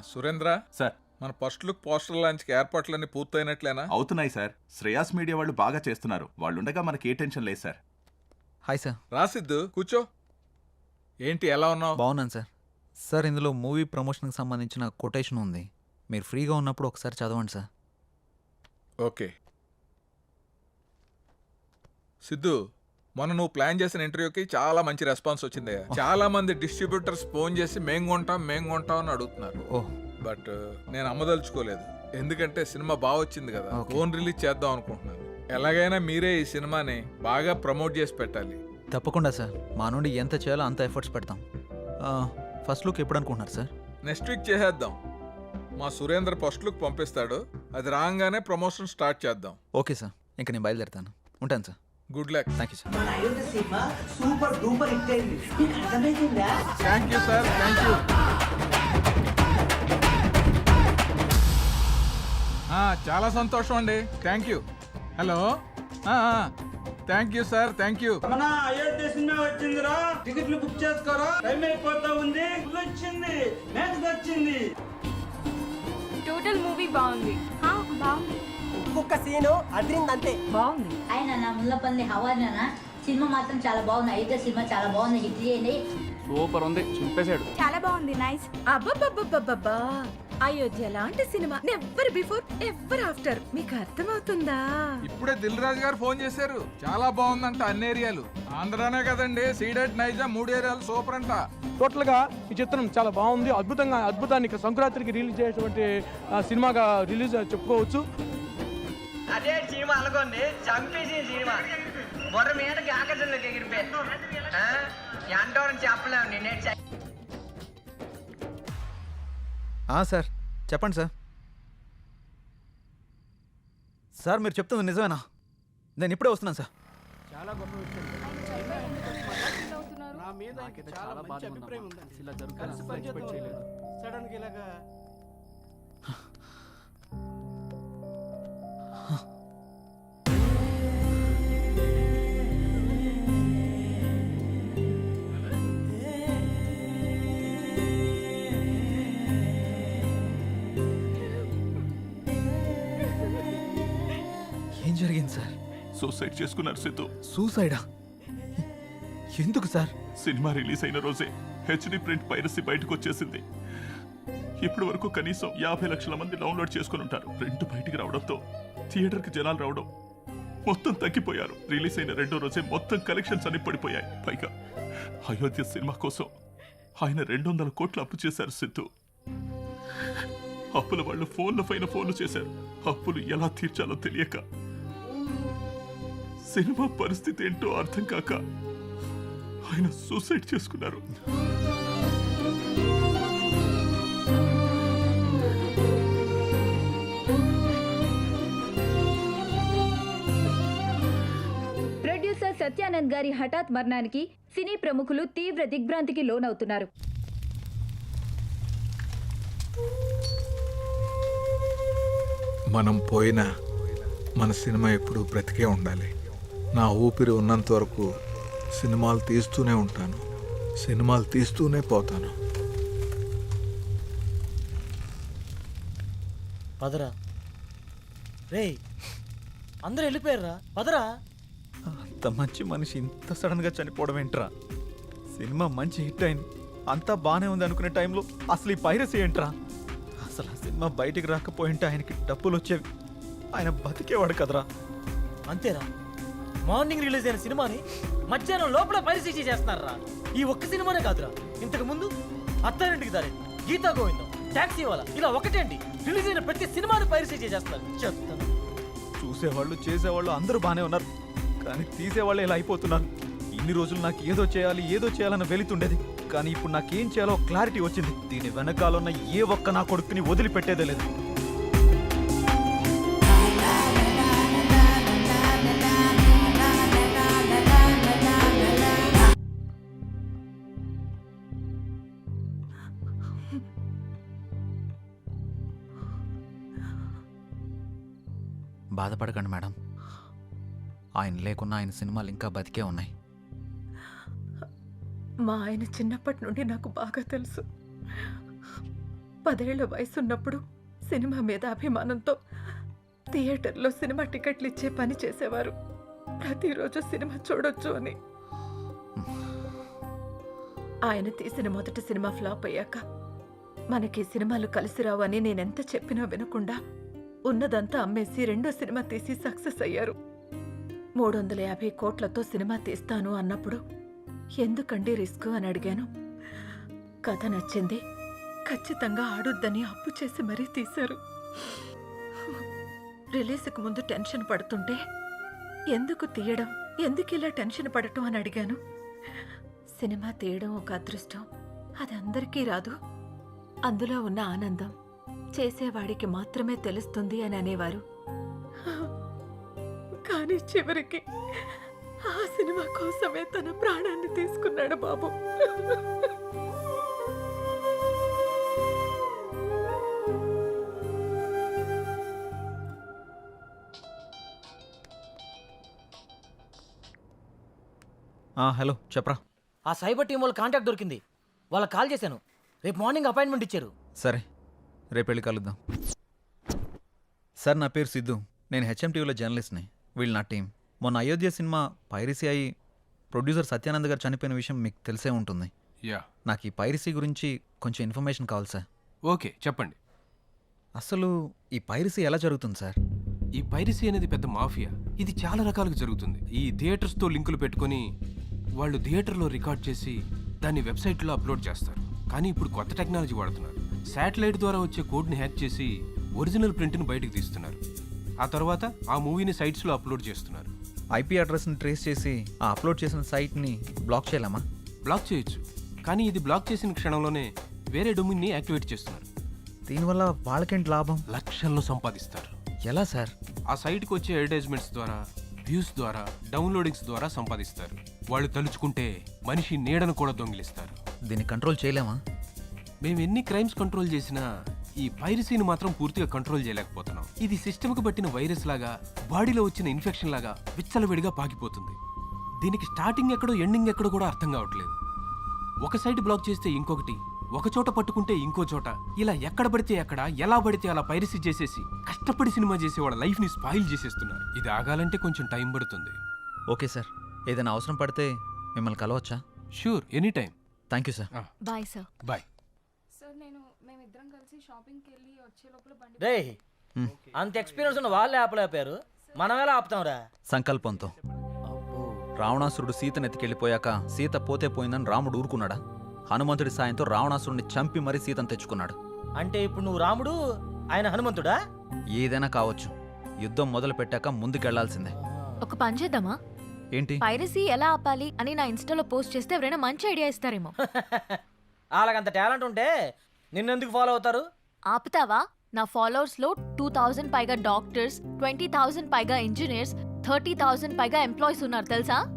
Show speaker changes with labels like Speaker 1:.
Speaker 1: Surendra
Speaker 2: sir,
Speaker 1: మన first look poster లాంచ్కి ఏర్పాట్లన్నీ పూర్తయినట్లేనా?
Speaker 2: అవుతున్నాయి సార్. శ్రేయాస్ మీడియా వాళ్ళు బాగా చేస్తున్నారు. వాళ్ళుండగా మనకి ఏ టెన్షన్ లేదు సార్.
Speaker 3: Hi sir.
Speaker 1: రాసిద్దు కూర్చో. ఏంటి ఎలా ఉన్నావు?
Speaker 3: బాగున్నాను సార్. సార్ ఇందులో మూవీ ప్రమోషన్కి సంబంధించిన కొటేషన్ ఉంది, మీరు ఫ్రీగా ఉన్నప్పుడు ఒకసారి చదవండి సార్.
Speaker 1: ఓకే సిద్ధు, మొన్న నువ్వు ప్లాన్ చేసిన ఇంటర్వ్యూకి చాలా మంచి రెస్పాన్స్ వచ్చింది. చాలా మంది డిస్ట్రిబ్యూటర్స్ ఫోన్ చేసి మేం కొంటాం అని అడుగుతున్నారు.
Speaker 3: ఓహ్,
Speaker 1: బట్ నేను అమ్మదలుచుకోలేదు, ఎందుకంటే సినిమా బాగా వచ్చింది కదా. ఫోన్ రిలీజ్ చేద్దాం అనుకుంటున్నాను. ఎలాగైనా మీరే ఈ సినిమాని బాగా ప్రమోట్ చేసి పెట్టాలి.
Speaker 3: తప్పకుండా సార్, మా నుండి ఎంత చేయాలో అంత ఎఫర్ట్స్ పెడతాం. ఫస్ట్ లుక్ ఎప్పుడు అనుకుంటున్నారు సార్?
Speaker 1: నెక్స్ట్ వీక్ చేసేద్దాం. మా సురేంద్ర ఫస్ట్ లుక్ పంపిస్తాడు, అది రాగానే ప్రమోషన్ స్టార్ట్ చేద్దాం.
Speaker 3: ఓకే సార్, ఇంకా నేను బయలుదేరుతాను. ఉంటాను sir.
Speaker 1: Good luck.
Speaker 3: Thank you sir.
Speaker 4: మన Ayodhya cinema super duper hit అయింది. నీకు అర్థమైందా?
Speaker 1: Thank you sir, thank you. చాలా సంతోషం అండి, thank you. Hello, thank you sir, thank you.
Speaker 5: మన అయోధ్య సినిమా వచ్చిందిరా, టికెట్లు బుక్ చేసుకోరా, టైం అయిపోతా ఉంది. వచ్చింది, మ్యాచ్ వచ్చింది.
Speaker 6: టోటల్ మూవీ బాగుంది. బాగుంది,
Speaker 4: ఒక్కొక్క సీను అదిరిందంతే.
Speaker 6: బాగుంది.
Speaker 7: ఆయన నా ముల్లపల్లి హవానా సినిమా మాత్రం చాలా బాగుంది. అయితే సినిమా చాలా బాగుంది, హిట్ చేయండి.
Speaker 8: సూపర్ ఉంది, చింపేశాడు.
Speaker 6: చాలా బాగుంది, నైస్. అబ్బబ్బబ్బబ్బబ్బా, అయోధ్య లాంటి cinema never before ever after. మీకు అర్థమవుతుందా?
Speaker 1: ఇప్పుడే దిల్ రాజు గారు ఫోన్ చేశారు, చాలా బాగుందంట అన్ని ఏరియాలు. ఆంధ్రానే కదండి, సీడెడ్ నైజాం 3 ఏరియాలు సూపర్ అంట.
Speaker 9: టోటల్ గా ఈ చిత్రం చాలా బాగుంది. అద్భుతాన్ని సంక్రాంతికి రిలీజ్ చేసేటువంటి సినిమాగా రిలీజ్ చెప్పుకోవచ్చు.
Speaker 4: అదే సినిమా అనుకోండి, చంపేసిన సినిమా బొర్ర మీదకి ఆకర్షణలోకి ఎగిరిపోయారు. ఎంతో చెప్పలేము నేనే.
Speaker 3: సార్ చెప్పండి సార్. సార్ మీరు చెప్తుంది నిజమేనా? నేను ఇప్పుడే వస్తున్నాను సార్.
Speaker 9: చాలా గొప్ప విషయం. నా మీద చాలా మంచి అభిప్రాయం ఉందండి. ఇలా జరుగుతుంది ఎక్స్పెక్ట్ చేయలేదు. సడన్ గా ఇలాగా
Speaker 3: ఏం జరిగింది సార్?
Speaker 2: సూసైడ్ చేసుకున్నారు సిద్ధు.
Speaker 3: సూసైడా? ఎందుకు సార్?
Speaker 2: సినిమా రిలీజ్ అయిన రోజే హెచ్డి ప్రింట్ పైరసీ బయటకు వచ్చేసింది. ఇప్పటి వరకు కనీసం 50 లక్షల మంది డౌన్లోడ్ చేసుకుని ఉంటారు. ప్రింట్ బయటికి రావడంతో థియేటర్కి జనాలు రావడం మొత్తం తగ్గిపోయారు. రిలీజ్ అయిన 2వ రోజే మొత్తం కలెక్షన్స్ అన్ని పడిపోయాయి. పైగా అయోధ్య సినిమా కోసం ఆయన 200 కోట్లు అప్పు చేశారు సిద్ధు. అప్పుల వాళ్ళు ఫోన్లు చేశారు. అప్పులు ఎలా తీర్చాలో తెలియక, సినిమా పరిస్థితి ఏంటో అర్థం కాక ఆయన సూసైడ్ చేసుకున్నారు.
Speaker 7: ప్రొడ్యూసర్ సత్యానంద్ గారి హఠాత్ మరణానికి సినీ ప్రముఖులు తీవ్ర దిగ్భ్రాంతికి లోనవుతున్నారు.
Speaker 1: మనం పోయినా మన సినిమా ఎప్పుడు బ్రతికే ఉండాలి. నా ఊపిరి ఉన్నంత వరకు సినిమాలు తీస్తూనే ఉంటాను, సినిమాలు తీస్తూనే పోతాను.
Speaker 4: పదరా రే, అందరూ వెళ్ళిపోయారా? పదరా.
Speaker 3: అంత మంచి మనిషి ఇంత సడన్ గా చనిపోవడం ఏంట్రా? సినిమా మంచి హిట్ అయింది, అంతా బానే ఉంది అనుకునే టైంలో అసలు ఈ పైరసీ ఏంట్రా? అసలు ఆ సినిమా బయటికి రాకపోయింటే ఆయనకి డబ్బులు వచ్చేవి, ఆయన బతికేవాడు కదరా.
Speaker 4: అంతేరా, మార్నింగ్ రిలీజ్ అయిన సినిమాని మధ్యాహ్నం లోపల పరిశీలి చేస్తున్నారా? ఈ ఒక్క సినిమానే కాదురా, ఇంతకు ముందు అత్తారింటికి దారి, గీతా గోవిందం, టాక్సీ వాలా, ఇలా ఒకటేంటి రిలీజ్ అయిన ప్రతి సినిమాని పరిశీలి చేస్తున్నారు. చెప్తాను,
Speaker 3: చూసేవాళ్ళు చేసేవాళ్ళు అందరూ బానే ఉన్నారు, కానీ తీసేవాళ్ళు ఇలా అయిపోతున్నారు. ఇన్ని రోజులు నాకు ఏదో చేయాలన్న వెళుతుండేది, కానీ ఇప్పుడు నాకేం చేయాలో క్లారిటీ వచ్చింది. దీని వెనకాలన్న ఏ ఒక్క నా కొడుకుని వదిలిపెట్టేదే లేదు. బాధపడకండి మేడం, ఆయన లేకున్నా ఆయన సినిమాలు ఇంకా బతికే ఉన్నాయి.
Speaker 6: మా ఆయన చిన్నప్పటి నుండి నాకు బాగా తెలుసు. 10 ఏళ్ల వయసున్నప్పుడు సినిమా మీద అభిమానంతో థియేటర్లో సినిమా టికెట్లు ఇచ్చే పని చేసేవారు. ప్రతిరోజు సినిమా చూడొచ్చు అని. ఆయన తీసిన మొదటి సినిమా ఫ్లాప్ అయ్యాక మనకి సినిమాలు కలిసి రావు అని నేనెంత చెప్పినా వినకుండా ఉన్నదంతా అమ్మేసి రెండో సినిమా తీసి సక్సెస్ అయ్యారు. 350 కోట్లతో సినిమా తీస్తాను అన్నప్పుడు ఎందుకండి రిస్క్ అని అడిగాను. కథ నచ్చింది, ఖచ్చితంగా ఆడుద్దని అప్పు చేసి మరీ తీశారు. రిలీజ్కి ముందు టెన్షన్ పడుతుంటే ఎందుకు తీయడం, ఎందుకు ఇలా టెన్షన్ పడటం అని అడిగాను. సినిమా తీయడం ఒక అదృష్టం, అది అందరికీ రాదు. అందులో ఉన్న ఆనందం చేసేవాడికి మాత్రమే తెలుస్తుంది అని అనేవారు. కానీ చివరికి ఆ సినిమా కోసమే తన ప్రాణాన్ని తీసుకున్నాడు బాబు.
Speaker 3: హలో చెప్పరా.
Speaker 4: ఆ సైబర్ టీం వాళ్ళ కాంటాక్ట్ దొరికింది. వాళ్ళకి కాల్ చేశాను. రేపు మార్నింగ్ అపాయింట్మెంట్ ఇచ్చారు.
Speaker 3: సరే రేపు వెళ్ళి కలుద్దాం. సార్ నా పేరు సిద్ధు, నేను హెచ్ఎంటీవీలో జర్నలిస్ట్ని. వీళ్ళు నా టీం. మొన్న అయోధ్య సినిమా పైరసీ అయి ప్రొడ్యూసర్ సత్యానంద్ గారు చనిపోయిన విషయం మీకు తెలిసే ఉంటుంది.
Speaker 10: యా,
Speaker 3: నాకు ఈ పైరసీ గురించి కొంచెం ఇన్ఫర్మేషన్ కావాలి సార్.
Speaker 10: ఓకే చెప్పండి.
Speaker 3: అసలు ఈ పైరసీ ఎలా జరుగుతుంది సార్?
Speaker 10: ఈ పైరసీ అనేది పెద్ద మాఫియా. ఇది చాలా రకాలుగా జరుగుతుంది. ఈ థియేటర్స్తో లింకులు పెట్టుకొని వాళ్ళు థియేటర్లో రికార్డ్ చేసి దాన్ని వెబ్సైట్లో అప్లోడ్ చేస్తారు. కానీ ఇప్పుడు కొత్త టెక్నాలజీ వాడుతున్నారు. శాటిలైట్ ద్వారా వచ్చే కోడ్ని హ్యాక్ చేసి ఒరిజినల్ ప్రింట్ని బయటకు తీస్తున్నారు. ఆ తర్వాత ఆ మూవీని సైట్స్లో అప్లోడ్ చేస్తున్నారు.
Speaker 3: ఐపీ అడ్రస్ని ట్రేస్ చేసి ఆ అప్లోడ్ చేసిన సైట్ని బ్లాక్ చేయలేమా?
Speaker 10: బ్లాక్ చేయొచ్చు, కానీ ఇది బ్లాక్ చేసిన క్షణంలోనే వేరే డొమైన్ని యాక్టివేట్ చేస్తున్నారు.
Speaker 3: దీనివల్ల వాళ్ళకేంటి లాభం?
Speaker 10: లక్షల్లో సంపాదిస్తారు.
Speaker 3: ఎలా సార్?
Speaker 10: ఆ సైట్కి వచ్చే అడ్వర్టైజ్మెంట్స్ ద్వారా, వ్యూస్ ద్వారా, డౌన్లోడింగ్స్ ద్వారా సంపాదిస్తారు. వాళ్ళు తలుచుకుంటే మనిషి నీడను కూడా దొంగిలిస్తారు.
Speaker 3: దీన్ని కంట్రోల్ చేయలేమా?
Speaker 10: మేము ఎన్ని క్రైమ్స్ కంట్రోల్ చేసినా ఈ పైరసీని మాత్రం పూర్తిగా కంట్రోల్ చేయలేకపోతున్నాం. ఇది సిస్టమ్కి పట్టిన వైరస్ లాగా, బాడీలో వచ్చిన ఇన్ఫెక్షన్ లాగా విచ్చలవిడిగా పాకిపోతుంది. దీనికి స్టార్టింగ్ ఎక్కడో ఎండింగ్ ఎక్కడో కూడా అర్థం కావట్లేదు. ఒక సైట్ బ్లాక్ చేస్తే ఇంకొకటి, ఒక చోట పట్టుకుంటే ఇంకో చోట, ఇలా ఎక్కడ పడితే ఎక్కడ, ఎలా పడితే అలా పైరసీ చేసేసి కష్టపడి సినిమా చేసే వాళ్ళ లైఫ్ని స్పాయిల్ చేసేస్తున్నారు. ఇది ఆగాలంటే కొంచెం టైం పడుతుంది.
Speaker 3: ఓకే సార్, ఏదైనా అవసరం పడితే మిమ్మల్ని కలవచ్చా?
Speaker 10: Sure, any time.
Speaker 3: Thank you sir.
Speaker 7: Bye sir.
Speaker 10: Bye.
Speaker 6: మేమిద్దరం కలిసి షాపింగ్కి వెళ్ళి వచ్చే లోపల బండి.
Speaker 4: రే, అంత ఎక్స్పీరియన్స్ ఉన్న వాళ్ళే ఆపలేపారు, మనం ఎలా ఆపుతాంరా?
Speaker 3: సంకల్పంతో. రావణాసురుడు సీతను ఎత్తుకెళ్ళిపోయాక సీత పోతే పోయిందని రాముడు ఊరుకున్నాడా? హనుమంతుడి సాయంతో రావణాసురుడిని చంపి మరీ సీతను తెచ్చుకున్నాడు.
Speaker 4: అంటే ఇప్పుడు నువ్వు రాముడు, ఆయన హనుమంతుడా?
Speaker 3: ఏదైనా కావచ్చు, యుద్ధం మొదలు పెట్టాక ముందుకెళ్లాల్సిందే.
Speaker 7: ఒక పని చేద్దామా?
Speaker 3: ఏంటి?
Speaker 7: పైరసీ ఎలా ఆపాలి అని నా ఇన్స్టాలో పోస్ట్ చేస్తే ఎవరైనా మంచి ఐడియా ఇస్తారేమో.
Speaker 4: వాళ్ళకంత టాలెంట్ ఉంటే నిన్నెందుకు ఫాలో అవుతారు?
Speaker 7: ఆపుతావా? నా ఫాలోవర్స్ లో 2000 పైగా డాక్టర్స్, 20,000 పైగా ఇంజనీర్స్, 30,000 పైగా ఎంప్లాయీస్ ఉన్నారు తెలుసా?